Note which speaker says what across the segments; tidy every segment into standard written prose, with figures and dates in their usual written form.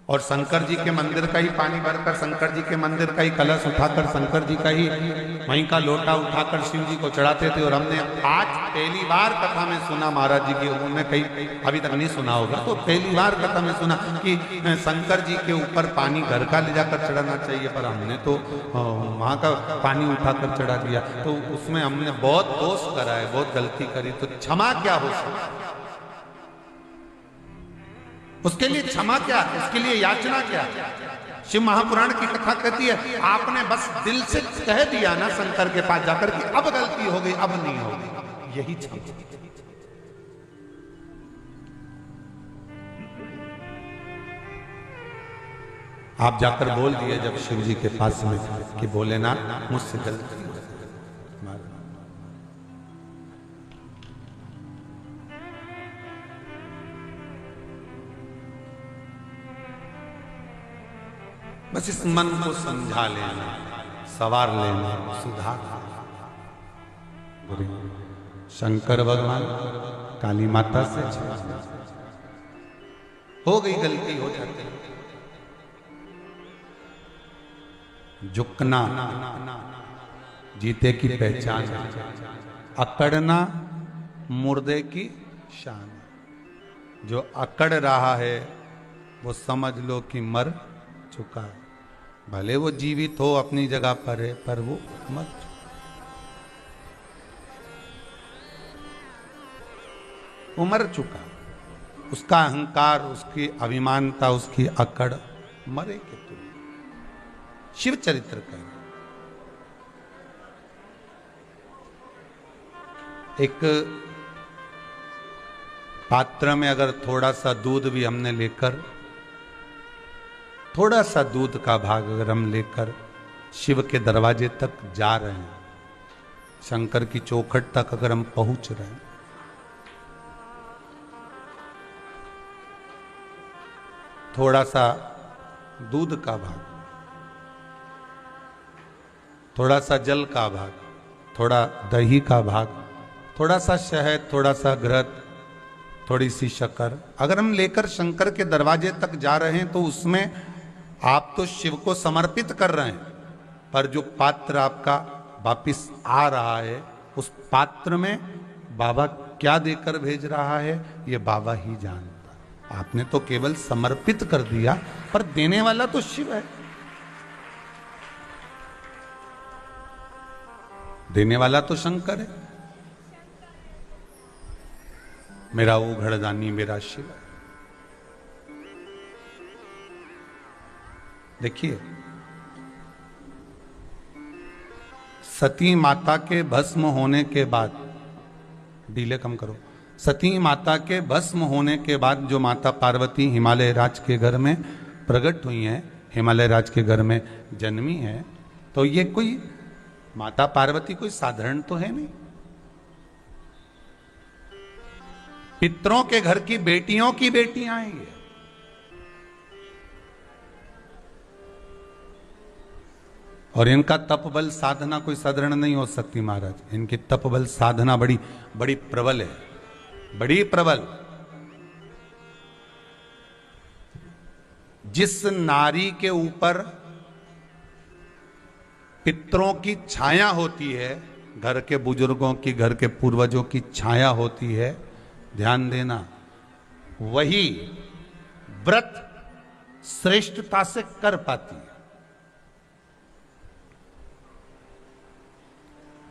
Speaker 1: और शंकर जी के मंदिर का ही पानी भरकर, शंकर जी के मंदिर का ही कलश उठाकर, शंकर जी का ही वहीं का लोटा उठाकर शिव जी को चढ़ाते थे। और हमने आज पहली बार कथा में सुना महाराज जी की, उन्होंने कहीं अभी तक नहीं सुना होगा, तो पहली बार कथा में सुना कि शंकर जी के ऊपर पानी घर का ले जाकर चढ़ाना चाहिए, पर हमने तो वहाँ का पानी उठाकर चढ़ा दिया। तो उसमें हमने बहुत दोष करा है, बहुत गलती करी, तो क्षमा क्या हो सकता है? उसके लिए क्षमा क्या है? उसके लिए याचना क्या है? शिव महापुराण की कथा कहती है आपने बस दिल से कह दिया ना शंकर के पास जाकर कि अब गलती हो गई, अब नहीं होगी, यही क्षमा। आप जाकर बोल दिए जब शिव जी के पास में कि भोलेनाथ मुझसे गलती हो गई। बस इस मन को समझा लेना, सवार लेना, सुधार। शंकर भगवान काली माता से हो गई गलती, हो जाती, झुकना जीते की पहचान, अकड़ना मुर्दे की शान। जो अकड़ रहा है वो समझ लो कि मर चुका है। भले वो जीवित हो अपनी जगह पर है, पर वो मर चुका। वो मर चुका, उसका अहंकार, उसकी अभिमानता, उसकी अकड़ मरे के तुम। शिव चरित्र का एक पात्र में अगर थोड़ा सा दूध भी हमने लेकर, थोड़ा सा दूध का भाग अगर हम लेकर शिव के दरवाजे तक जा रहे हैं, शंकर की चौखट तक अगर हम पहुंच रहे हैं, थोड़ा सा दूध का भाग, थोड़ा सा जल का भाग, थोड़ा दही का भाग, थोड़ा सा शहद, थोड़ा सा घृत, थोड़ी सी शक्कर अगर हम लेकर शंकर के दरवाजे तक जा रहे हैं, तो उसमें आप तो शिव को समर्पित कर रहे हैं, पर जो पात्र आपका वापिस आ रहा है, उस पात्र में बाबा क्या देकर भेज रहा है ये बाबा ही जानता है। आपने तो केवल समर्पित कर दिया, पर देने वाला तो शिव है, देने वाला तो शंकर है। मेरा वो घड़दानी मेरा शिव है। देखिए, सती माता के भस्म होने के बाद, डीले कम करो, सती माता के भस्म होने के बाद जो माता पार्वती हिमालय राज के घर में प्रकट हुई हैं, हिमालय राज के घर में जन्मी है, तो ये कोई माता पार्वती कोई साधारण तो है नहीं। पितरों के घर की बेटियों की बेटियां हैं ये। और इनका तप बल साधना कोई साधारण नहीं हो सकती महाराज। इनकी तप बल साधना बड़ी बड़ी प्रबल है, बड़ी प्रबल। जिस नारी के ऊपर पितरों की छाया होती है, घर के बुजुर्गों की, घर के पूर्वजों की छाया होती है, ध्यान देना, वही व्रत श्रेष्ठता से कर पाती है।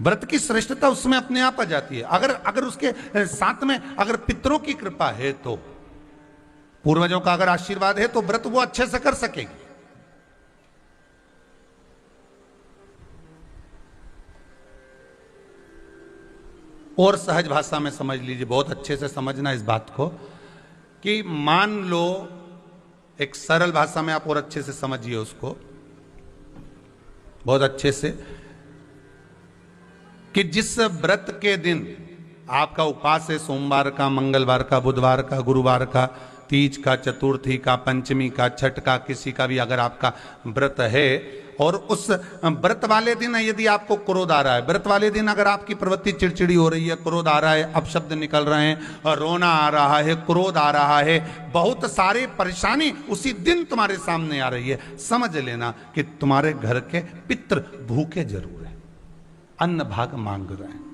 Speaker 1: व्रत की श्रेष्ठता उसमें अपने आप आ जाती है। अगर उसके साथ में अगर पितरों की कृपा है, तो पूर्वजों का अगर आशीर्वाद है, तो व्रत वो अच्छे से कर सकेगी। और सहज भाषा में समझ लीजिए, बहुत अच्छे से समझना इस बात को, कि मान लो, एक सरल भाषा में आप और अच्छे से समझिए उसको, बहुत अच्छे से, कि जिस व्रत के दिन आपका उपवास है, सोमवार का, मंगलवार का, बुधवार का, गुरुवार का, तीज का, चतुर्थी का, पंचमी का, छठ का, किसी का भी अगर आपका व्रत है, और उस व्रत वाले दिन यदि आपको क्रोध आ रहा है, व्रत वाले दिन अगर आपकी प्रवृत्ति चिड़चिड़ी हो रही है, क्रोध आ रहा है, अपशब्द निकल रहे हैं, और रोना आ रहा है, क्रोध आ रहा है, बहुत सारी परेशानी उसी दिन तुम्हारे सामने आ रही है, समझ लेना कि तुम्हारे घर के पितृ भूखे जरूर हैं, अन्न भाग मांग रहे हैं।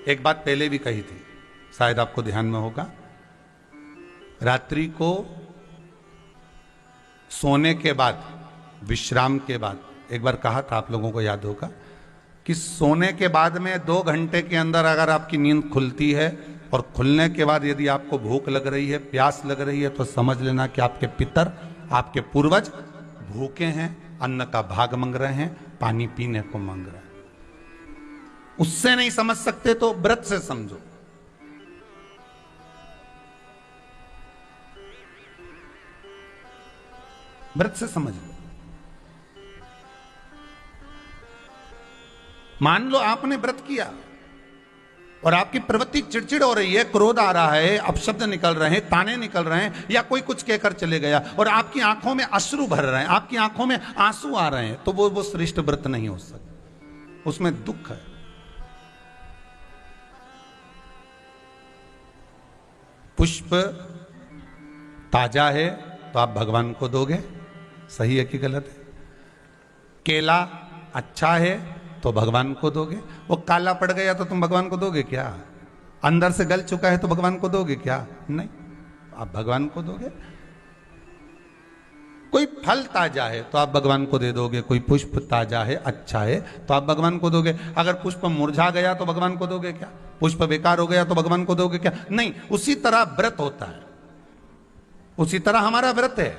Speaker 1: एक बात पहले भी कही थी, शायद आपको ध्यान में होगा, रात्रि को सोने के बाद, विश्राम के बाद, एक बार कहा था, आप लोगों को याद होगा कि सोने के बाद में 2 घंटे के अंदर अगर आपकी नींद खुलती है और खुलने के बाद यदि आपको भूख लग रही है, प्यास लग रही है, तो समझ लेना कि आपके पितर, आपके पूर्वज भूखे हैं, अन्न का भाग मांग रहे हैं, पानी पीने को मांग रहे हैं। उससे नहीं समझ सकते तो व्रत से समझो। व्रत से समझ लो। मान लो आपने व्रत किया और आपकी प्रवृत्ति चिड़चिड़ हो रही है, क्रोध आ रहा है, अपशब्द निकल रहे हैं, ताने निकल रहे हैं, या कोई कुछ कहकर चले गया और आपकी आंखों में अश्रु भर रहे हैं, आपकी आंखों में आंसू आ रहे हैं, तो वो श्रेष्ठ व्रत नहीं हो सकता, उसमें दुख है। पुष्प ताजा है तो आप भगवान को दोगे, सही है कि गलत है? केला अच्छा है तो भगवान को दोगे, वो काला पड़ गया तो तुम भगवान को दोगे क्या? अंदर से गल चुका है तो भगवान को दोगे क्या? नहीं, आप भगवान को दोगे। कोई फल ताजा है तो आप भगवान को दे दोगे, कोई पुष्प ताजा है, अच्छा है तो आप भगवान को दोगे। अगर पुष्प मुरझा गया तो भगवान को दोगे क्या? पुष्प बेकार हो गया तो भगवान को दोगे क्या? नहीं। उसी तरह व्रत होता है, उसी तरह हमारा व्रत है।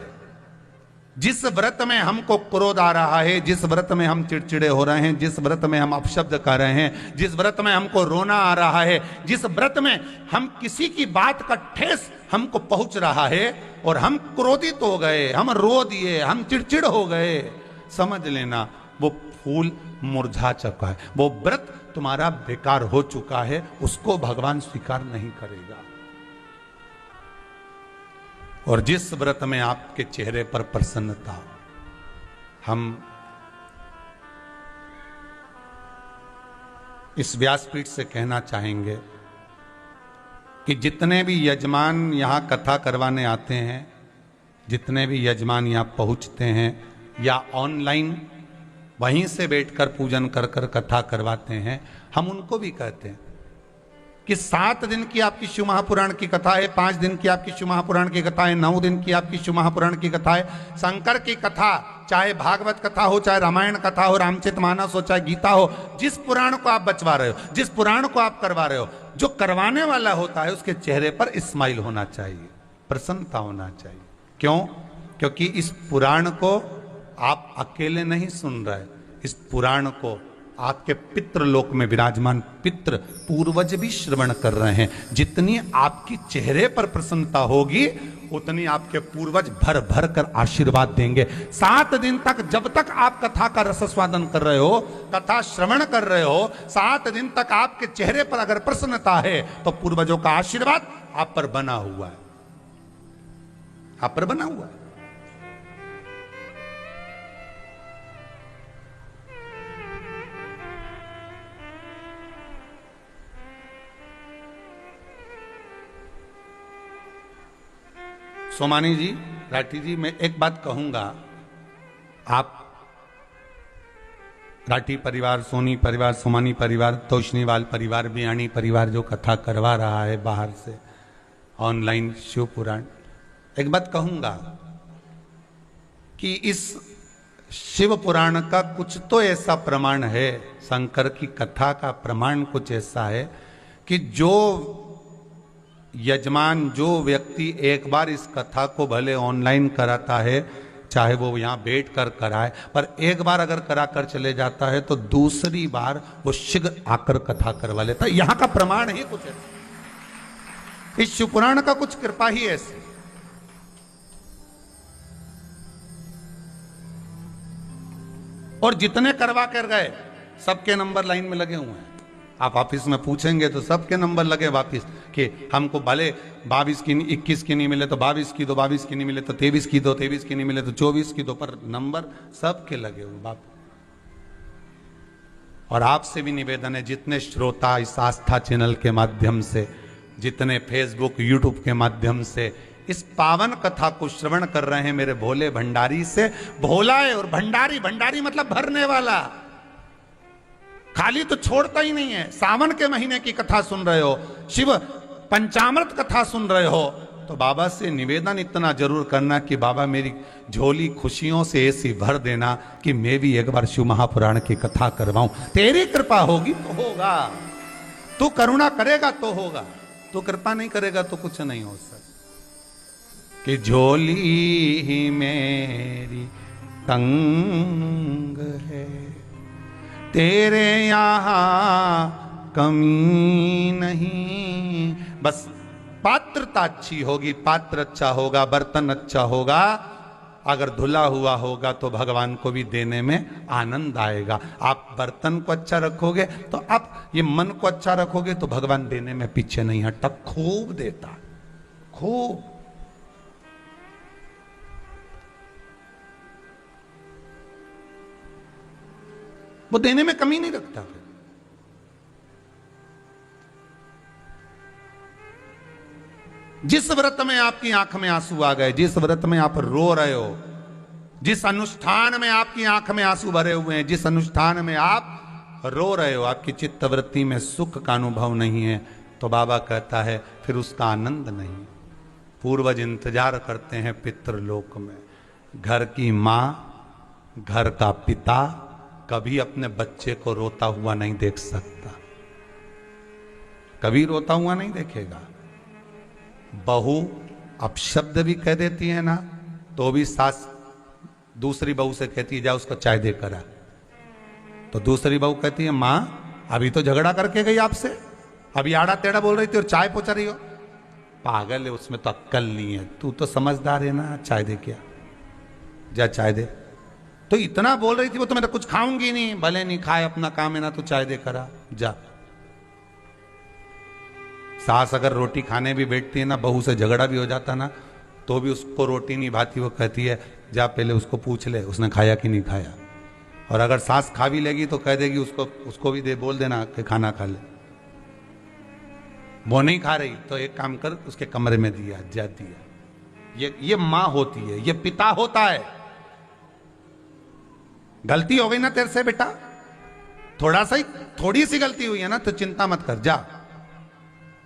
Speaker 1: जिस व्रत में हमको क्रोध आ रहा है, जिस व्रत में हम चिड़चिड़े हो रहे हैं, जिस व्रत में हम अपशब्द कर रहे हैं, जिस व्रत में हमको रोना आ रहा है, जिस व्रत में हम किसी की बात का ठेस हमको पहुंच रहा है और हम क्रोधित हो गए, हम रो दिए, हम चिड़चिड़ हो गए, समझ लेना वो फूल मुरझा चुका है, वो व्रत तुम्हारा बेकार हो चुका है, उसको भगवान स्वीकार नहीं करेगा। और जिस व्रत में आपके चेहरे पर प्रसन्नता, हम इस व्यासपीठ से कहना चाहेंगे कि जितने भी यजमान यहां कथा करवाने आते हैं, जितने भी यजमान यहां पहुंचते हैं या ऑनलाइन वहीं से बैठकर पूजन कर कर कथा करवाते हैं, हम उनको भी कहते हैं कि 7 दिन की आपकी शिव महापुराण की कथा है, 5 दिन की आपकी शिव महापुराण की कथा है, 9 दिन की आपकी शिव महापुराण की कथा है। शंकर की कथा, चाहे भागवत कथा हो, चाहे रामायण कथा हो, रामचरितमानस हो, चाहे गीता हो, जिस पुराण को आप बचवा रहे हो, जिस पुराण को आप करवा रहे हो, जो करवाने वाला होता है उसके चेहरे पर स्माइल होना चाहिए, प्रसन्नता होना चाहिए। क्यों? क्योंकि इस पुराण को आप अकेले नहीं सुन रहे, इस पुराण को आपके पितृलोक में विराजमान पितृ पूर्वज भी श्रवण कर रहे हैं। जितनी आपकी चेहरे पर प्रसन्नता होगी उतनी आपके पूर्वज भर भर कर आशीर्वाद देंगे। 7 दिन तक, जब तक आप कथा का रसस्वादन कर रहे हो, कथा श्रवण कर रहे हो, 7 दिन तक आपके चेहरे पर अगर प्रसन्नता है तो पूर्वजों का आशीर्वाद आप पर बना हुआ है, आप पर बना हुआ है। सोमानी जी, राठी जी, मैं एक बात कहूंगा, आप राठी परिवार, सोनी परिवार, सोमानी परिवार, तोशनीवाल परिवार, बियाणी परिवार जो कथा करवा रहा है बाहर से ऑनलाइन शिव पुराण, एक बात कहूंगा कि इस शिव पुराण का कुछ तो ऐसा प्रमाण है, शंकर की कथा का प्रमाण कुछ ऐसा है कि जो यजमान, जो व्यक्ति एक बार इस कथा को भले ऑनलाइन कराता है, चाहे वो यहाँ बैठ कर कराए, पर एक बार अगर करा कर चले जाता है तो दूसरी बार वो शीघ्र आकर कथा करवा लेता है। यहाँ का प्रमाण ही कुछ है, इस शिवपुराण का कुछ कृपा ही ऐसी। और जितने करवा कर गए सबके नंबर लाइन में लगे हुए हैं, आप ऑफिस में पूछेंगे तो सबके नंबर लगे वापिस कि हमको भले 22 की 21 की नहीं मिले तो 22 की दो, 22 की नहीं मिले तो 23 की दो, 23 की नहीं मिले तो 24 की दो, पर नंबर सबके लगे हुए बाप। और आपसे भी निवेदन है, जितने श्रोता इस आस्था चैनल के माध्यम से, जितने फेसबुक यूट्यूब के माध्यम से इस पावन कथा को श्रवण कर रहे हैं मेरे भोले भंडारी से, भोला है और भंडारी, भंडारी मतलब भरने वाला, खाली तो छोड़ता ही नहीं है। सावन के महीने की कथा सुन रहे हो, शिव पंचामृत कथा सुन रहे हो, तो बाबा से निवेदन इतना जरूर करना कि बाबा मेरी झोली खुशियों से ऐसी भर देना कि मैं भी एक बार शिव महापुराण की कथा करवाऊं। तेरी कृपा होगी तो होगा, तू करुणा करेगा तो होगा, तू कृपा नहीं करेगा तो कुछ नहीं हो सकता। कि झोली ही मेरी तंग है, तेरे यहाँ कमी नहीं। बस पात्रता अच्छी होगी, पात्र अच्छा होगा, बर्तन अच्छा होगा, अगर धुला हुआ होगा तो भगवान को भी देने में आनंद आएगा। आप बर्तन को अच्छा रखोगे तो आप ये मन को अच्छा रखोगे तो भगवान देने में पीछे नहीं हटता, खूब देता, खूब। वो देने में कमी नहीं रखता। फिर जिस व्रत में आपकी आंख में आंसू आ गए, जिस व्रत में आप रो रहे हो, जिस अनुष्ठान में आपकी आंख में आंसू भरे हुए हैं, जिस अनुष्ठान में आप रो रहे हो, आपकी चित्तवृत्ति में सुख का अनुभव नहीं है, तो बाबा कहता है फिर उसका आनंद नहीं। पूर्वज इंतजार करते हैं पितृलोक में। घर की मां, घर का पिता कभी अपने बच्चे को रोता हुआ नहीं देख सकता, कभी रोता हुआ नहीं देखेगा। बहू अपशब्द भी कह देती है ना, तो भी सास दूसरी बहू से कहती है जा उसको चाय दे कर आ, तो दूसरी बहू कहती है मां अभी तो झगड़ा करके गई आपसे, अभी आड़ा टेढ़ा बोल रही थी और चाय पहुंचा रही हो। पागल है, उसमें तो अक्कल नहीं है, तू तो समझदार है ना, चाय दे क्या, जा चाय दे। तो इतना बोल रही थी वो, तो मैं तो कुछ खाऊंगी नहीं, भले नहीं खाए, अपना काम है ना, तो चाय दे करा जा। सास अगर रोटी खाने भी बैठती है ना, बहू से झगड़ा भी हो जाता ना, तो भी उसको रोटी नहीं भाती, वो कहती है जा पहले उसको पूछ ले उसने खाया कि नहीं खाया। और अगर सास खा भी लेगी तो कह देगी उसको भी दे, बोल देना कि खाना खा ले। वो नहीं खा रही तो एक काम कर, उसके कमरे में दिया, जा दिया। ये मां होती है, ये पिता होता है। गलती हो गई ना तेरे से बेटा, थोड़ी सी गलती हुई है ना, तो चिंता मत कर, जा,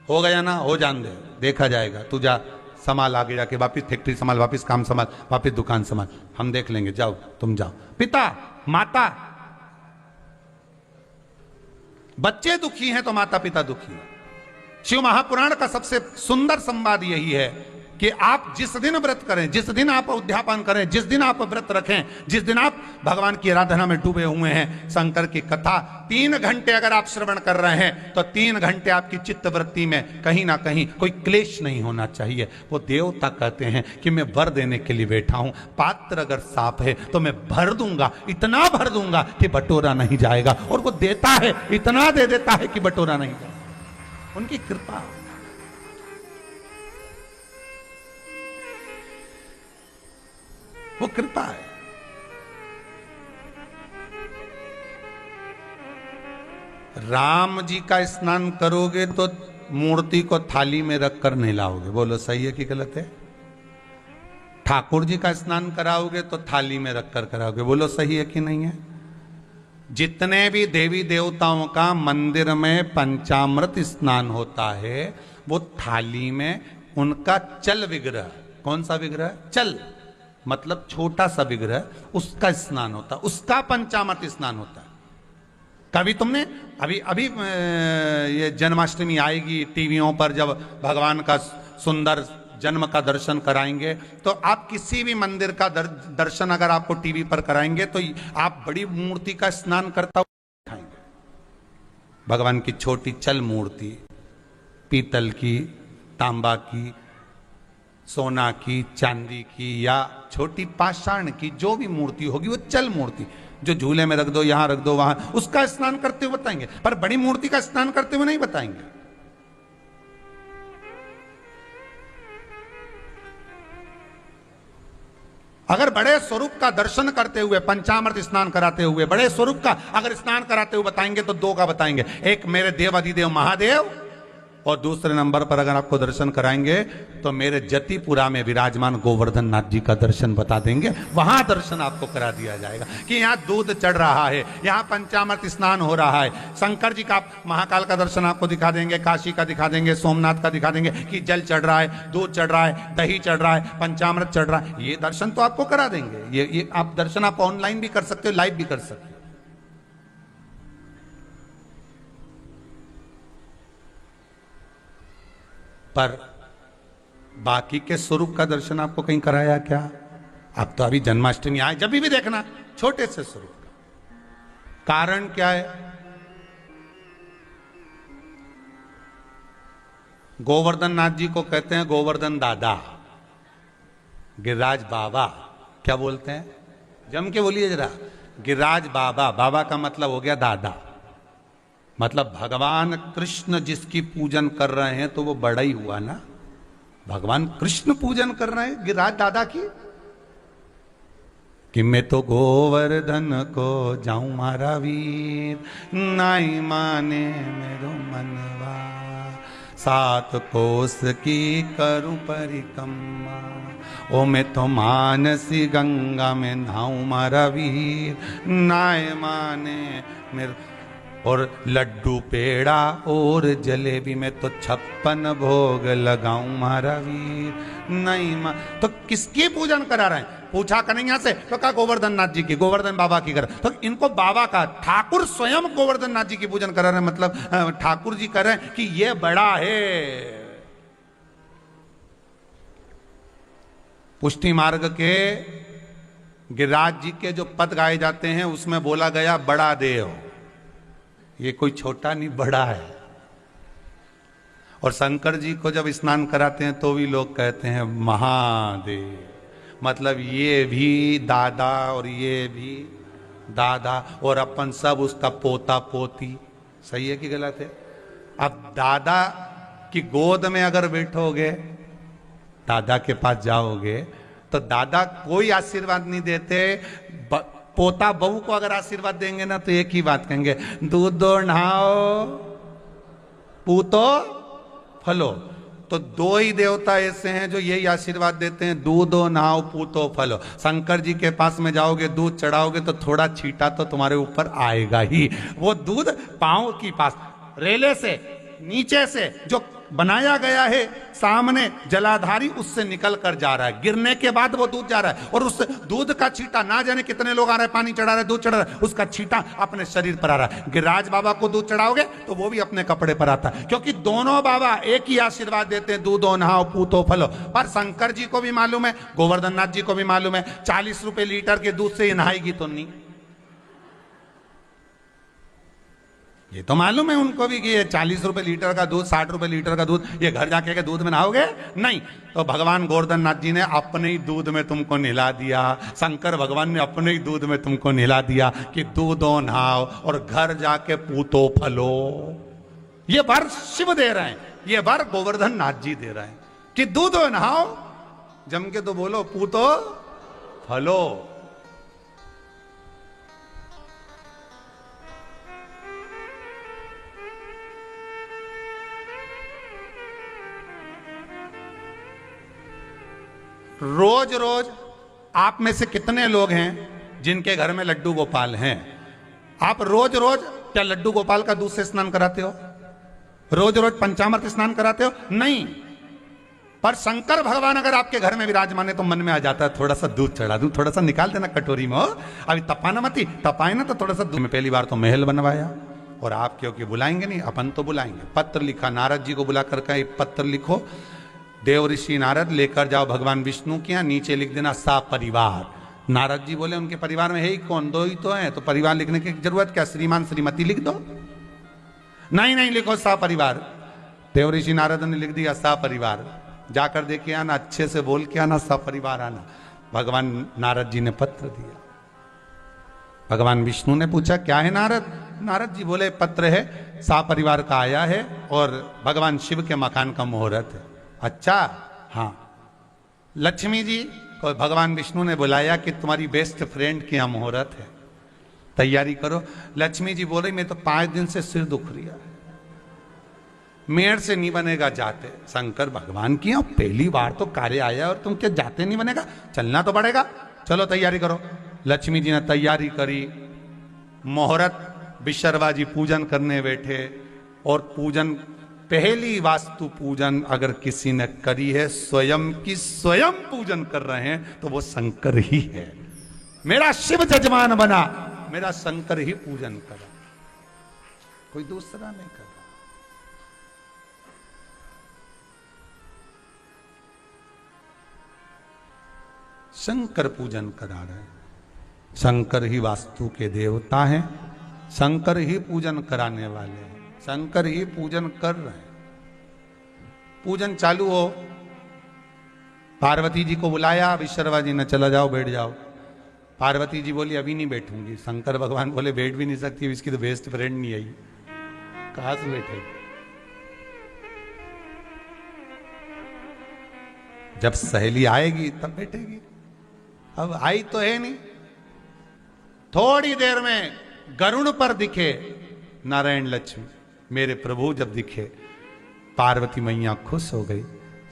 Speaker 1: हो गया ना, हो जान दे, देखा जाएगा, तू जा संभाल, आगे जाके वापिस फैक्ट्री संभाल, वापिस काम संभाल, वापिस दुकान संभाल, हम देख लेंगे, जाओ तुम जाओ। पिता, माता, बच्चे दुखी हैं तो माता पिता दुखी हैं। शिव महापुराण का सबसे सुंदर संवाद यही है कि आप जिस दिन व्रत करें, जिस दिन आप उद्यापन करें, जिस दिन आप व्रत रखें, जिस दिन आप भगवान की आराधना में डूबे हुए हैं, शंकर की कथा 3 घंटे अगर आप श्रवण कर रहे हैं तो 3 घंटे आपकी चित्तवृत्ति में कहीं ना कहीं कोई क्लेश नहीं होना चाहिए। वो देवता कहते हैं कि मैं वर देने के लिए बैठा हूं, पात्र अगर साफ है तो मैं भर दूंगा, इतना भर दूंगा कि बटोरा नहीं जाएगा। और वो देता है, इतना दे देता है कि बटोरा नहीं जाएगा, उनकी कृपा। वो कृपा है। राम जी का स्नान करोगे तो मूर्ति को थाली में रखकर नहलाओगे, बोलो सही है कि गलत है? ठाकुर जी का स्नान कराओगे तो थाली में रखकर कराओगे, बोलो सही है कि नहीं है? जितने भी देवी देवताओं का मंदिर में पंचामृत स्नान होता है, वो थाली में उनका चल विग्रह, कौन सा विग्रह? चल मतलब छोटा सा विग्रह, उसका स्नान होता है, उसका पंचामृत स्नान होता है। कभी तुमने अभी ये जन्माष्टमी आएगी टीवियों पर, जब भगवान का सुंदर जन्म का दर्शन कराएंगे, तो आप किसी भी मंदिर का दर्शन अगर आपको टीवी पर कराएंगे तो आप बड़ी मूर्ति का स्नान करता हुआ दिखाएंगे। भगवान की छोटी चल मूर्ति, पीतल की, तांबा की, सोना की, चांदी की या छोटी पाषाण की, जो भी मूर्ति होगी वो चल मूर्ति। जो झूले में रख दो, यहां रख दो, वहां, उसका स्नान करते हुए बताएंगे, पर बड़ी मूर्ति का स्नान करते हुए नहीं बताएंगे। अगर बड़े स्वरूप का दर्शन करते हुए, पंचामृत स्नान कराते हुए, बड़े स्वरूप का अगर स्नान कराते हुए बताएंगे तो दो का बताएंगे, एक मेरे देवाधिदेव महादेव, और दूसरे नंबर पर अगर आपको दर्शन कराएंगे तो मेरे जतिपुरा में विराजमान गोवर्धन नाथ जी का दर्शन बता देंगे। वहां दर्शन आपको करा दिया जाएगा कि यहाँ दूध चढ़ रहा है, यहाँ पंचामृत स्नान हो रहा है। शंकर जी का, महाकाल का दर्शन आपको दिखा देंगे, काशी का दिखा देंगे, सोमनाथ का दिखा देंगे कि जल चढ़ रहा है, दूध चढ़ रहा है, दही चढ़ रहा है, पंचामृत चढ़ रहा है। ये दर्शन तो आपको करा देंगे। ये आप दर्शन आप ऑनलाइन भी कर सकते हो, लाइव भी कर सकते हो। पर बाकी के स्वरूप का दर्शन आपको कहीं कराया क्या? आप तो अभी जन्माष्टमी आए, जब भी देखना छोटे से स्वरूप का। कारण क्या है? गोवर्धन नाथ जी को कहते हैं गोवर्धन दादा, गिरिराज बाबा। क्या बोलते हैं? जम के बोलिए जरा। गिरिराज बाबा, बाबा का मतलब हो गया दादा, मतलब भगवान कृष्ण जिसकी पूजन कर रहे हैं तो वो बड़ा ही हुआ ना। भगवान कृष्ण पूजन कर रहे हैं गिरिराज दादा की, कि मैं तो गोवर्धन को जाऊं मारा वीर, नाई माने मेरो मनवा, 7 कोस की करूं परिक्रमा, ओ मैं तो मानसी गंगा में नहाऊं मारा वीर, नाय माने मेरे, और लड्डू पेड़ा और जलेबी में तो 56 भोग लगाऊं मारा वीर, नहीं तो किसकी पूजन करा रहे हैं? पूछा कन्हैया से तो कहा गोवर्धन नाथ जी की, गोवर्धन बाबा की कर। तो इनको बाबा का, ठाकुर स्वयं गोवर्धन नाथ जी की पूजन करा रहे हैं, मतलब ठाकुर जी कर रहे हैं कि ये बड़ा है। पुष्टि मार्ग के गिरिराज जी के जो पद गाए जाते हैं उसमें बोला गया बड़ा देव, ये कोई छोटा नहीं बड़ा है। और शंकर जी को जब स्नान कराते हैं तो भी लोग कहते हैं महादेव, मतलब ये भी दादा और ये भी दादा, और अपन सब उसका पोता पोती। सही है कि गलत है? अब दादा की गोद में अगर बैठोगे, दादा के पास जाओगे तो दादा कोई आशीर्वाद नहीं देते, पोता बहू को अगर आशीर्वाद देंगे ना तो एक ही बात कहेंगे, दूध दो नहाओ पूतो फलो। तो 2 ही देवता ऐसे हैं जो यही आशीर्वाद देते हैं, दूध दो नहाओ पूतो फलो। शंकर जी के पास में जाओगे, दूध चढ़ाओगे तो थोड़ा छींटा तो तुम्हारे ऊपर आएगा ही। वो दूध पांव की पास रेले से नीचे से जो बनाया गया है सामने जलाधारी, उससे निकल कर जा रहा है, गिरने के बाद वो दूध जा रहा है, और उस दूध का छींटा ना जाने कितने लोग आ रहे हैं, पानी चढ़ा रहे, दूध चढ़ा रहे, उसका छींटा अपने शरीर पर आ रहा है। गिरिराज बाबा को दूध चढ़ाओगे तो वो भी अपने कपड़े पर आता है, क्योंकि दोनों बाबा एक ही आशीर्वाद देते हैं, दूधो नहाओ पूतो फलो। पर शंकर जी को भी मालूम है, गोवर्धन नाथ जी को भी मालूम है, 40 रुपए लीटर के दूध से नहाएगी तो नहीं। ये तो मालूम है उनको भी कि ये 40 रुपए लीटर का दूध, 60 रुपए लीटर का दूध, ये घर जाके के दूध में नहाओगे नहीं। तो भगवान गोवर्धन नाथ जी ने अपने ही दूध में तुमको नहला दिया, शंकर भगवान ने अपने ही दूध में तुमको नहला दिया कि दूधो नहाओ और घर जाके पूतो फलो। ये वर शिव दे रहे हैं, ये वर गोवर्धन नाथ जी दे रहे हैं कि दूधो नहाओ, जम के तो बोलो पूतो फलो। रोज रोज आप में से कितने लोग हैं जिनके घर में लड्डू गोपाल हैं? आप रोज रोज क्या लड्डू गोपाल का दूध से स्नान कराते हो? रोज रोज पंचामृत स्नान कराते हो? नहीं। पर शंकर भगवान अगर आपके घर में विराजमान है तो मन में आ जाता है थोड़ा सा दूध चढ़ा दूं, थोड़ा सा निकाल देना कटोरी में, अभी तपाना मती, तपाए ना तो थोड़ा सा दूध में। पहली बार तो महल बनवाया, और आप क्योंकि बुलाएंगे नहीं, अपन तो बुलाएंगे। पत्र लिखा, नारद जी को बुला करके पत्र लिखो, देव ऋषि नारद लेकर जाओ भगवान विष्णु के यहाँ, नीचे लिख देना सा परिवार। नारद जी बोले उनके परिवार में है ही कौन, 2 ही तो है, तो परिवार लिखने की जरूरत क्या, श्रीमान श्रीमती लिख दो। नहीं नहीं लिखो सा परिवार। देव ऋषि नारद ने लिख दिया सा परिवार, जाकर देखे आना, अच्छे से बोल के आना, सा परिवार आना। भगवान नारद जी ने पत्र दिया। भगवान विष्णु ने पूछा क्या है नारद? नारद जी बोले पत्र है, सापरिवार का आया है और भगवान शिव के मकान का मुहूर्त है। अच्छा हाँ। लक्ष्मी जी को भगवान विष्णु ने बुलाया कि तुम्हारी बेस्ट फ्रेंड के यहाँ मुहूर्त है, तैयारी करो। लक्ष्मी जी बोले मैं तो 5 दिन से सिर दुख रही है, मेड़ से नहीं बनेगा जाते। शंकर भगवान की पहली बार तो कार्य आया और तुम क्या जाते नहीं बनेगा, चलना तो पड़ेगा, चलो तैयारी करो। लक्ष्मी जी ने तैयारी करी, मुहूर्त विशर्वा जी पूजन करने बैठे और पूजन, पहली वास्तु पूजन अगर किसी ने करी है, स्वयं की स्वयं पूजन कर रहे हैं तो वो शंकर ही है। मेरा शिव जजमान बना, मेरा शंकर ही पूजन करा, कोई दूसरा नहीं करा। शंकर पूजन करा रहे हैं, शंकर ही वास्तु के देवता हैं, शंकर ही पूजन कराने वाले हैं, शंकर ही पूजन कर रहे हैं। पूजन चालू हो, पार्वती जी को बुलाया, विशर्वा जी ने चला जाओ बैठ जाओ। पार्वती जी बोली अभी नहीं बैठूंगी। शंकर भगवान बोले बैठ भी नहीं सकती, इसकी तो बेस्ट फ्रेंड नहीं आई, कहां से बैठेगी? जब सहेली आएगी तब बैठेगी, अब आई तो है नहीं। थोड़ी देर में गरुड़ पर दिखे नारायण लक्ष्मी, मेरे प्रभु जब दिखे, पार्वती मैया खुश हो गई।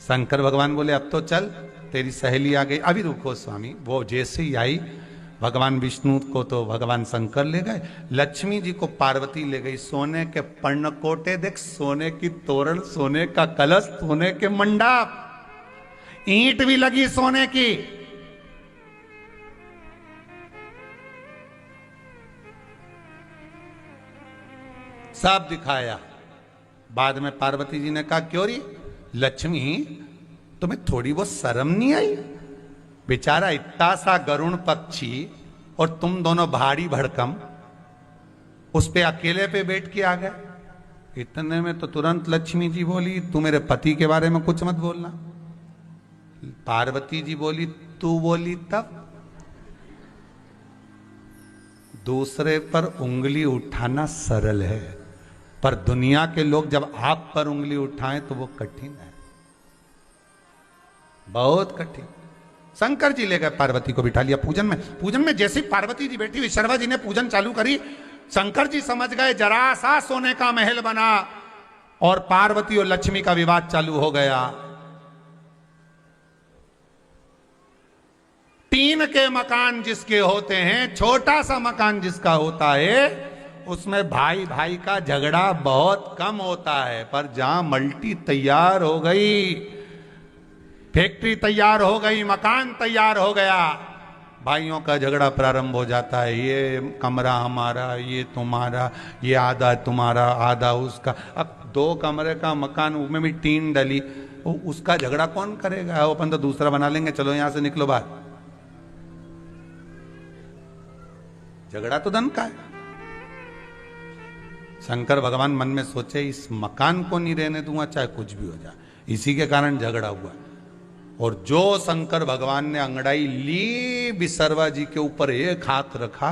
Speaker 1: शंकर भगवान बोले अब तो चल, तेरी सहेली आ गई। अभी रुको स्वामी। वो जैसे ही आई, भगवान विष्णु को तो भगवान शंकर ले गए, लक्ष्मी जी को पार्वती ले गई। सोने के पर्णकोटे देख, सोने की तोरण, सोने का कलश, सोने के मंडप, ईंट भी लगी सोने की। सब दिखाया। बाद में पार्वती जी ने कहा क्यों री लक्ष्मी, तुम्हें थोड़ी वो शर्म नहीं आई? बेचारा इतना सा गरुण पक्षी और तुम दोनों भारी भड़कम उस पे अकेले पे बैठ के आ गए। इतने में तो तुरंत लक्ष्मी जी बोली तू मेरे पति के बारे में कुछ मत बोलना। पार्वती जी बोली तू बोली तब? दूसरे पर उंगली उठाना सरल है, पर दुनिया के लोग जब आप पर उंगली उठाएं तो वो कठिन है, बहुत कठिन। शंकर जी ले गए, पार्वती को बिठा लिया पूजन में। पूजन में जैसे ही पार्वती जी बैठी, विशर्वा जी ने पूजन चालू करी। शंकर जी समझ गए जरा सा सोने का महल बना और पार्वती और लक्ष्मी का विवाद चालू हो गया। टीन के मकान जिसके होते हैं, छोटा सा मकान जिसका होता है, उसमें भाई भाई का झगड़ा बहुत कम होता है। पर जहां मल्टी तैयार हो गई, फैक्ट्री तैयार हो गई, मकान तैयार हो गया, भाइयों का झगड़ा प्रारंभ हो जाता है। ये कमरा हमारा, ये तुम्हारा, ये आधा तुम्हारा आधा उसका। अब 2 कमरे का मकान, उसमें भी टीन डली, उसका झगड़ा कौन करेगा? अपन तो दूसरा बना लेंगे, चलो यहां से निकलो बाहर। झगड़ा तो धन का है। शंकर भगवान मन में सोचे इस मकान को नहीं रहने दूंगा चाहे कुछ भी हो जाए। इसी के कारण झगड़ा हुआ। और जो शंकर भगवान ने अंगड़ाई ली, विशर्वा जी के ऊपर एक हाथ रखा,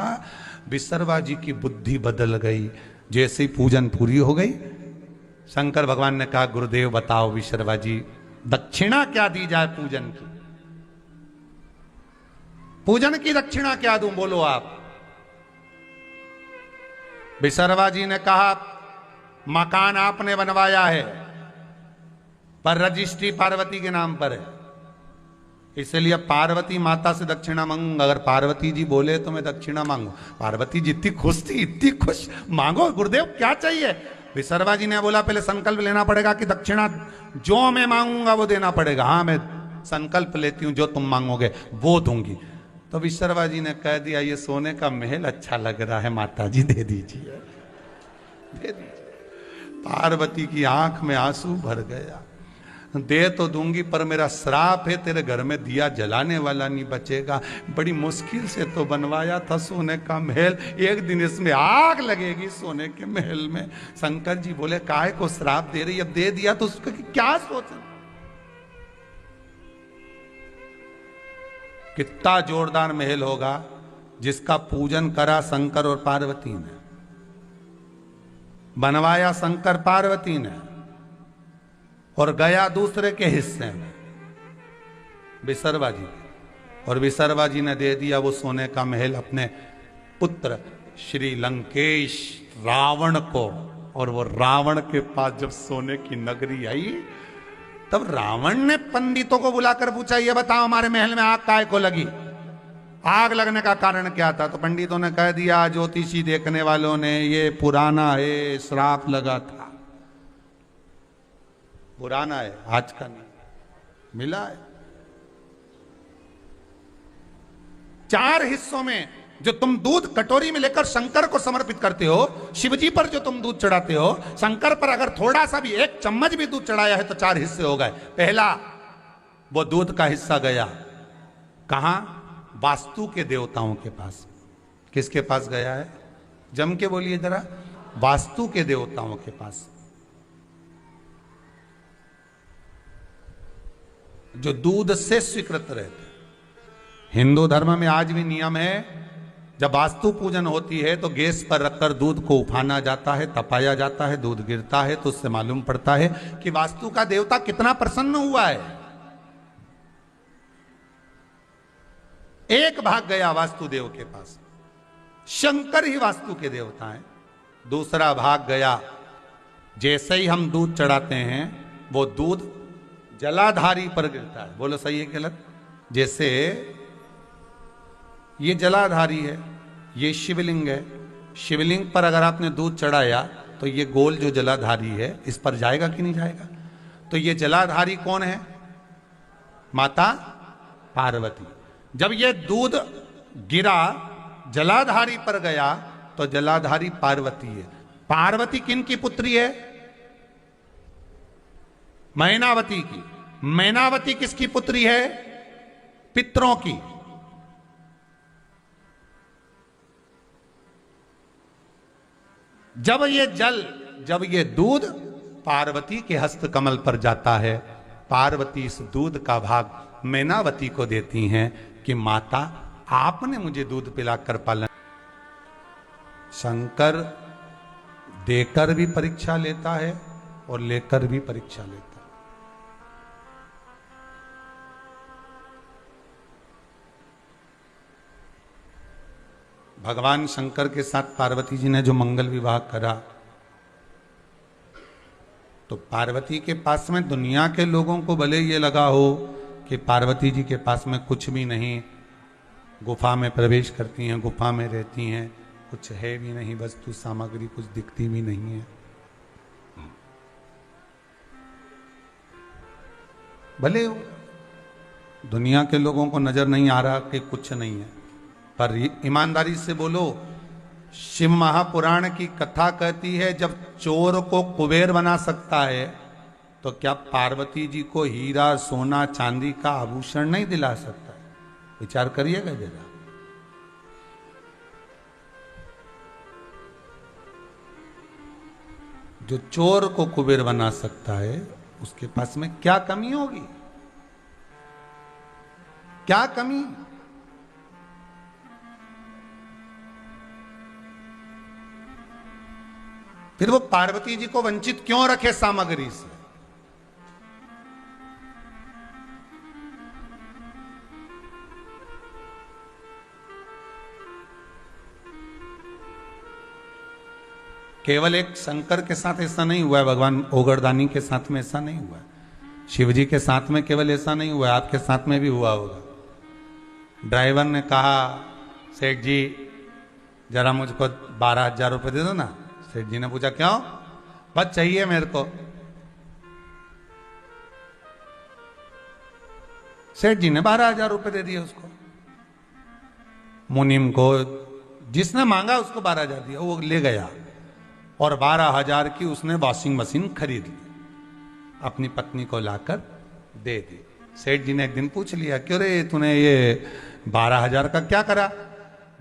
Speaker 1: विशर्वा जी की बुद्धि बदल गई। जैसे ही पूजन पूरी हो गई, शंकर भगवान ने कहा गुरुदेव बताओ विशर्वा जी, दक्षिणा क्या दी जाए पूजन की? पूजन की दक्षिणा क्या दूं, बोलो आप। विशर्वा जी ने कहा मकान आपने बनवाया है, पर रजिस्ट्री पार्वती के नाम पर है, इसलिए पार्वती माता से दक्षिणा मांगूंगा। अगर पार्वती जी बोले तो मैं दक्षिणा मांगू। पार्वती जी इतनी खुश थी, इतनी खुश, मांगो गुरुदेव क्या चाहिए। विशर्वा जी ने बोला पहले संकल्प लेना पड़ेगा कि दक्षिणा जो मैं मांगूंगा वो देना पड़ेगा। हाँ मैं संकल्प लेती हूं, जो तुम मांगोगे वो दूंगी। तो विशर्वा जी ने कह दिया ये सोने का महल अच्छा लग रहा है, माता जी दे दीजिए, दे दीजिए। पार्वती की आंख में आंसू भर गया। दे तो दूंगी, पर मेरा श्राप है, तेरे घर में दिया जलाने वाला नहीं बचेगा। बड़ी मुश्किल से तो बनवाया था सोने का महल, एक दिन इसमें आग लगेगी सोने के महल में। शंकर जी बोले काहे को श्राप दे रही, अब दे दिया तो उसका क्या सोच। कितना जोरदार महल होगा। जिसका पूजन करा शंकर और पार्वती ने, बनवाया शंकर पार्वती ने, और गया दूसरे के हिस्से में विसर्वा जी, और विसर्वा जी ने दे दिया वो सोने का महल अपने पुत्र श्री लंकेश रावण को। और वो रावण के पास जब सोने की नगरी आई, तब रावण ने पंडितों को बुलाकर पूछा, ये बताओ हमारे महल में आग काय को लगी, आग लगने का कारण क्या था? तो पंडितों ने कह दिया, ज्योतिषी देखने वालों ने, ये पुराना है, श्राप लगा था। पुराना है, आज का नहीं, मिला है। 4 हिस्सों में जो तुम दूध कटोरी में लेकर शंकर को समर्पित करते हो, शिवजी पर जो तुम दूध चढ़ाते हो, शंकर पर अगर थोड़ा सा भी 1 चम्मच भी दूध चढ़ाया है तो 4 हिस्से हो गए। पहला वो दूध का हिस्सा गया कहां? वास्तु के देवताओं के पास। किसके पास गया है? जम के बोलिए जरा। वास्तु के देवताओं के पास, जो दूध से स्वीकृत रहते। हिंदू धर्म में आज भी नियम है, जब वास्तु पूजन होती है तो गैस पर रखकर दूध को उफाना जाता है, तपाया जाता है, दूध गिरता है तो उससे मालूम पड़ता है कि वास्तु का देवता कितना प्रसन्न हुआ है। एक भाग गया वास्तुदेव के पास, शंकर ही वास्तु के देवता हैं। दूसरा भाग गया, जैसे ही हम दूध चढ़ाते हैं वो दूध जलाधारी पर गिरता है। बोलो सही है गलत? जैसे ये जलाधारी है, ये शिवलिंग है, शिवलिंग पर अगर आपने दूध चढ़ाया तो ये गोल जो जलाधारी है इस पर जाएगा कि नहीं जाएगा? तो ये जलाधारी कौन है? माता पार्वती। जब ये दूध गिरा जलाधारी पर गया तो जलाधारी पार्वती है। पार्वती किन की पुत्री है? मैनावती की। मैनावती किसकी पुत्री है? पितरों की। जब ये दूध पार्वती के हस्त कमल पर जाता है, पार्वती इस दूध का भाग मैनावती को देती हैं कि माता आपने मुझे दूध पिलाकर पालन। शंकर देकर भी परीक्षा लेता है और लेकर भी परीक्षा लेता है। भगवान शंकर के साथ पार्वती जी ने जो मंगल विवाह करा, तो पार्वती के पास में दुनिया के लोगों को भले ये लगा हो कि पार्वती जी के पास में कुछ भी नहीं, गुफा में प्रवेश करती हैं, गुफा में रहती हैं, कुछ है भी नहीं, वस्तु सामग्री कुछ दिखती भी नहीं है। भले दुनिया के लोगों को नजर नहीं आ रहा कि कुछ नहीं है, पर ईमानदारी से बोलो, शिव महापुराण की कथा कहती है जब चोर को कुबेर बना सकता है तो क्या पार्वती जी को हीरा सोना चांदी का आभूषण नहीं दिला सकता है? विचार करिएगा जरा। जो चोर को कुबेर बना सकता है उसके पास में क्या कमी होगी? क्या कमी? फिर वो पार्वती जी को वंचित क्यों रखे सामग्री से? केवल एक शंकर के साथ ऐसा नहीं हुआ है, भगवान ओगरदानी के साथ में ऐसा नहीं हुआ है, शिवजी के साथ में केवल ऐसा नहीं हुआ है, आपके साथ में भी हुआ होगा। ड्राइवर ने कहा, सेठ जी जरा मुझको 12,000 रुपये दे दो ना। सेठ जी ने पूछा क्यों? बस चाहिए मेरे को। सेठ जी ने 12,000 रुपये दे दिए उसको। मुनीम को जिसने मांगा उसको 12,000 दिया, वो ले गया और 12,000 की उसने वॉशिंग मशीन खरीद ली, अपनी पत्नी को लाकर दे दी। सेठ जी ने एक दिन पूछ लिया, क्यों रे तूने ये 12,000 का क्या करा?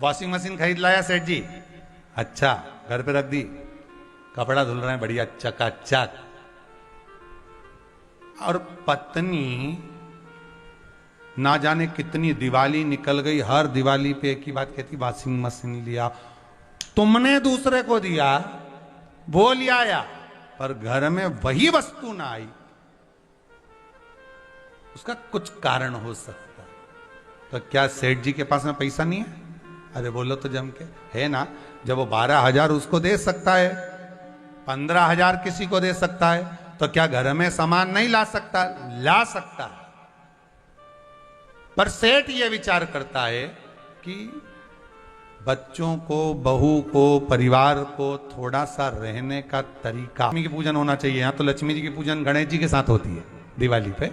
Speaker 1: वॉशिंग मशीन खरीद लाया सेठ जी। अच्छा, घर पे रख दी, कपड़ा धुल रहे हैं बढ़िया चकाचक। और पत्नी ना जाने कितनी दिवाली निकल गई, हर दिवाली पे एक ही बात कहती, वॉशिंग मशीन लिया। तुमने दूसरे को दिया, वो ले आया, पर घर में वही वस्तु ना आई, उसका कुछ कारण हो सकता है। तो क्या सेठ जी के पास में पैसा नहीं है? अरे बोलो तो जम के, है ना। जब वो 12,000 उसको दे सकता है, 15,000 किसी को दे सकता है, तो क्या घर में सामान नहीं ला सकता? ला सकता है। पर सेठ ये विचार करता है कि बच्चों को, बहू को, परिवार को थोड़ा सा रहने का तरीका, लक्ष्मी की पूजन होना चाहिए। यहाँ तो लक्ष्मी जी की पूजन गणेश जी के साथ होती है दिवाली पे।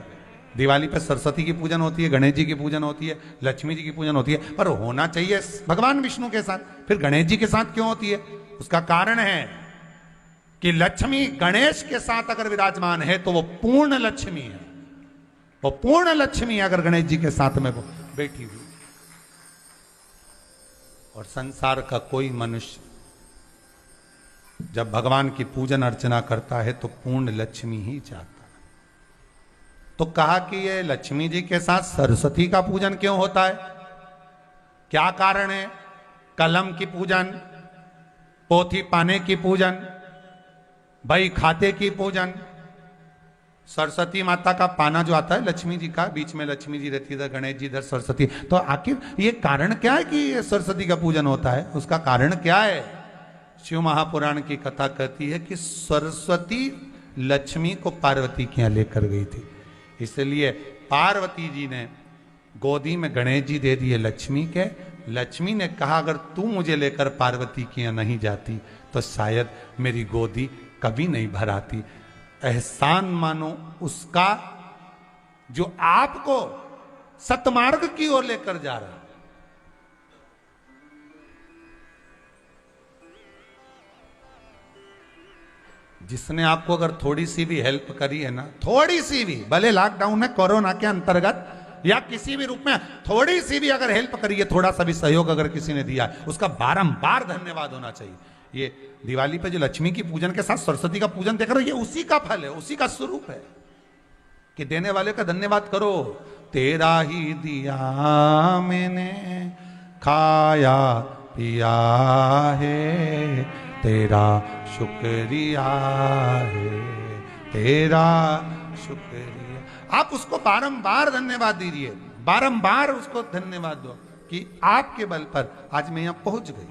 Speaker 1: दिवाली पे सरस्वती की पूजन होती है, गणेश जी की पूजन होती है, लक्ष्मी जी की पूजन होती है, पर होना चाहिए भगवान विष्णु के साथ। फिर गणेश जी के साथ क्यों होती है? उसका कारण है कि लक्ष्मी गणेश के साथ अगर विराजमान है तो वो पूर्ण लक्ष्मी है। वो पूर्ण लक्ष्मी अगर गणेश जी के साथ में वो बैठी हुई, और संसार का कोई मनुष्य जब भगवान की पूजन अर्चना करता है तो पूर्ण लक्ष्मी ही चाहता है। तो कहा कि ये लक्ष्मी जी के साथ सरस्वती का पूजन क्यों होता है? क्या कारण है? कलम की पूजन, पोथी पाने की पूजन, भाई खाते की पूजन, सरस्वती माता का पाना जो आता है लक्ष्मी जी का, बीच में लक्ष्मी जी रहती है, गणेश जी इधर, सरस्वती। तो आखिर ये कारण क्या है कि ये सरस्वती का पूजन होता है? उसका कारण क्या है? शिव महापुराण की कथा कहती है कि सरस्वती लक्ष्मी को पार्वती के यहां लेकर गई थी, इसलिए पार्वती जी ने गोदी में गणेश जी दे दिए लक्ष्मी के। लक्ष्मी ने कहा अगर तू मुझे लेकर पार्वती के यहां नहीं जाती तो शायद मेरी गोदी कभी नहीं भराती। एहसान मानो उसका जो आपको सतमार्ग की ओर लेकर जा रहा है। जिसने आपको अगर थोड़ी सी भी हेल्प करी है ना, थोड़ी सी भी, भले लॉकडाउन है, कोरोना के अंतर्गत या किसी भी रूप में थोड़ी सी भी अगर हेल्प करी है, थोड़ा सा भी सहयोग अगर किसी ने दिया है, उसका बारंबार धन्यवाद होना चाहिए। ये दिवाली पे जो लक्ष्मी की पूजन के साथ सरस्वती का पूजन देख रहे हो, ये उसी का फल है, उसी का स्वरूप है कि देने वाले का धन्यवाद करो। तेरा ही दिया मैंने खाया पिया है, तेरा शुक्रिया है, तेरा शुक्रिया। आप उसको बारंबार धन्यवाद दीजिए, बारंबार उसको धन्यवाद दो कि आपके बल पर आज मैं यहां पहुंच गई।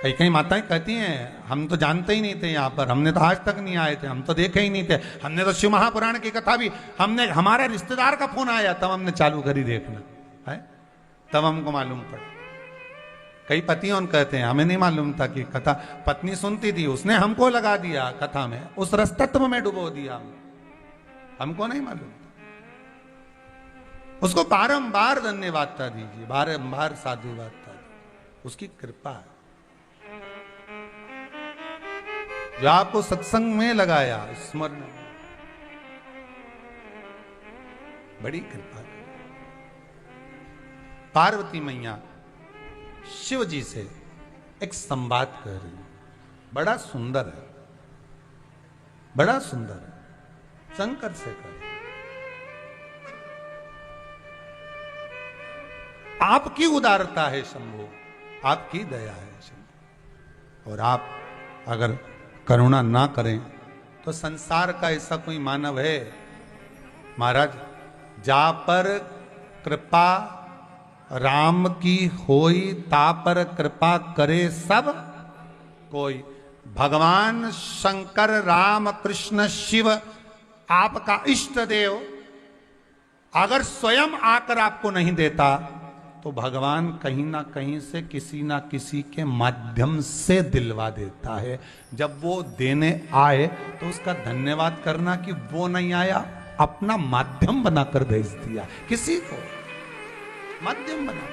Speaker 1: कई कई माताएं कहती हैं हम तो जानते ही नहीं थे यहाँ पर, हमने तो आज तक नहीं आए थे, हम तो देखे ही नहीं थे, हमने तो शिव महापुराण की कथा भी, हमने हमारे रिश्तेदार का फोन आया तब हमने चालू करी देखना है, तब हमको मालूम पड़ा। कई पतियों कहते हैं हमें नहीं मालूम था कि कथा, पत्नी सुनती थी, उसने हमको लगा दिया कथा में, उस रसतत्व में डुबो दिया, हमको नहीं मालूम था। उसको बारंबार धन्यवादता दीजिए, बारंबार साधुवादता दीजिए, उसकी कृपा है जो आपको सत्संग में लगाया, स्मरण, बड़ी कृपा है। पार्वती मैया शिव जी से एक संवाद कर रही है, बड़ा सुंदर है, बड़ा सुंदर है, शंकर से कर। आपकी उदारता है शंभो, आपकी दया है शंभो, और आप अगर करुणा ना करें तो संसार का ऐसा कोई मानव है महाराज जा पर कृपा राम की होई, ता पर कृपा करे सब कोई। भगवान शंकर, राम, कृष्ण, शिव आपका इष्ट देव अगर स्वयं आकर आपको नहीं देता तो भगवान कहीं ना कहीं से किसी ना किसी के माध्यम से दिलवा देता है। जब वो देने आए तो उसका धन्यवाद करना कि वो नहीं आया, अपना माध्यम बनाकर भेज दिया, किसी को माध्यम बना,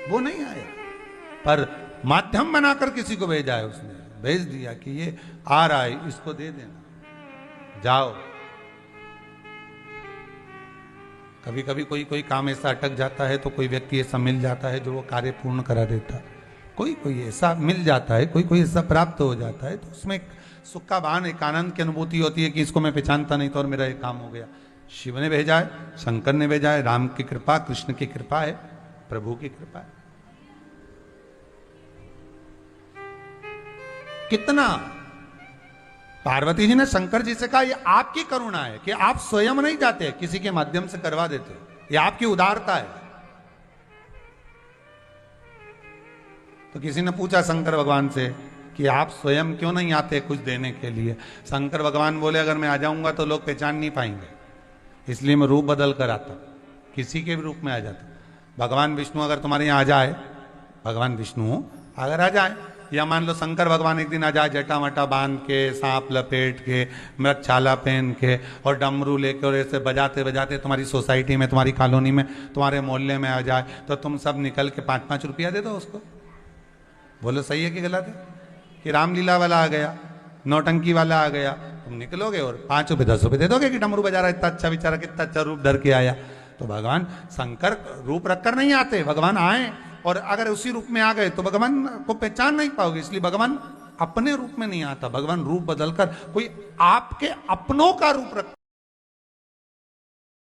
Speaker 1: वो नहीं आया पर माध्यम बनाकर किसी को भेजा है, उसने भेज दिया कि ये आ रहा है, इसको दे देना, जाओ। कभी कभी कोई काम ऐसा अटक जाता है तो कोई व्यक्ति ऐसा मिल जाता है जो वो कार्य पूर्ण करा देता है। कोई कोई ऐसा मिल जाता है, कोई कोई ऐसा प्राप्त हो जाता है, तो उसमें एक सुख का भान, एक आनंद की अनुभूति होती है कि इसको मैं पहचानता नहीं था और मेरा ये काम हो गया। शिव ने भेजा है, शंकर ने भेजा है, राम की कृपा, कृष्ण की कृपा है, प्रभु की कृपा है। कितना पार्वती जी ने शंकर जी से कहा, ये आपकी करुणा है कि आप स्वयं नहीं जाते, किसी के माध्यम से करवा देते, ये आपकी उदारता है। तो किसी ने पूछा शंकर भगवान से कि आप स्वयं क्यों नहीं आते कुछ देने के लिए? शंकर भगवान बोले, अगर मैं आ जाऊंगा तो लोग पहचान नहीं पाएंगे, इसलिए मैं रूप बदल कर आता, किसी के भी रूप में आ जाता। भगवान विष्णु अगर तुम्हारे यहाँ आ जाए, भगवान विष्णु अगर आ जाए, या मान लो शंकर भगवान एक दिन आ जाए जटा मटा बांध के, सांप लपेट के, मृगछाला पहन के और डमरू लेके और ऐसे बजाते बजाते तुम्हारी सोसाइटी में, तुम्हारी कॉलोनी में, तुम्हारे मोहल्ले में आ जाए, तो तुम सब निकल के 5-5 रुपया दे दो उसको। बोलो सही है कि गलत है? कि रामलीला वाला आ गया, नौटंकी वाला आ गया, तुम निकलोगे और 5 रुपये 10 रुपये दे दोगे कि डमरू बजा रहा है, इतना अच्छा बेचारा, कितना अच्छा रूप धर के आया। तो भगवान शंकर रूप रखकर नहीं आते, भगवान आए और अगर उसी रूप में आ गए तो भगवान को पहचान नहीं पाओगे, इसलिए भगवान अपने रूप में नहीं आता, भगवान रूप बदलकर कोई आपके अपनों का रूप रख